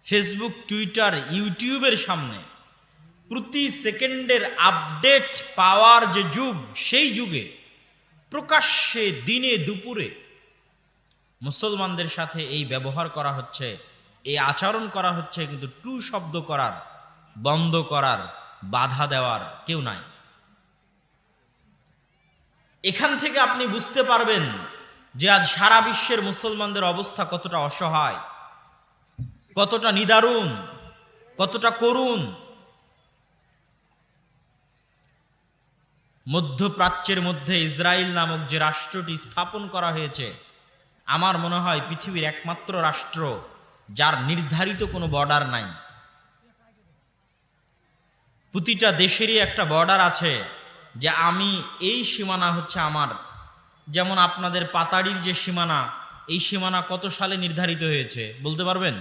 Facebook, Twitter, ইউটিউবের সামনে প্রতি সেকেন্ডের আপডেট পাওয়ার যে যুগ, সেই যুগে প্রকাশ্যে দিনে দুপুরে মুসলমানদের সাথে এই ব্যবহার করা হচ্ছে, এই আচরণ করা হচ্ছে, কিন্তু টু শব্দ করার, বন্ধ করার, বাধা দেওয়ার কেউ নাই। এখান থেকে আপনি বুঝতে পারবেন যে আজ সারা বিশ্বের মুসলমানদের অবস্থা কতটা অসহায়, কতটা নিদারুণ, কতটা করুণ। মধ্যপ্রাচ্যের মধ্যে ইসরায়েল নামক যে রাষ্ট্রটি স্থাপন করা হয়েছে, আমার মনে হয় পৃথিবীর একমাত্র রাষ্ট্র যার নির্ধারিত কোনো বর্ডার নাই। প্রতিটা দেশেরই একটা বর্ডার আছে, যে আমি এই সীমানা হচ্ছে আমার। যেমন আপনাদের পাতাড়ির যে সীমানা, এই সীমানা কত সালে নির্ধারিত হয়েছে বলতে পারবেন?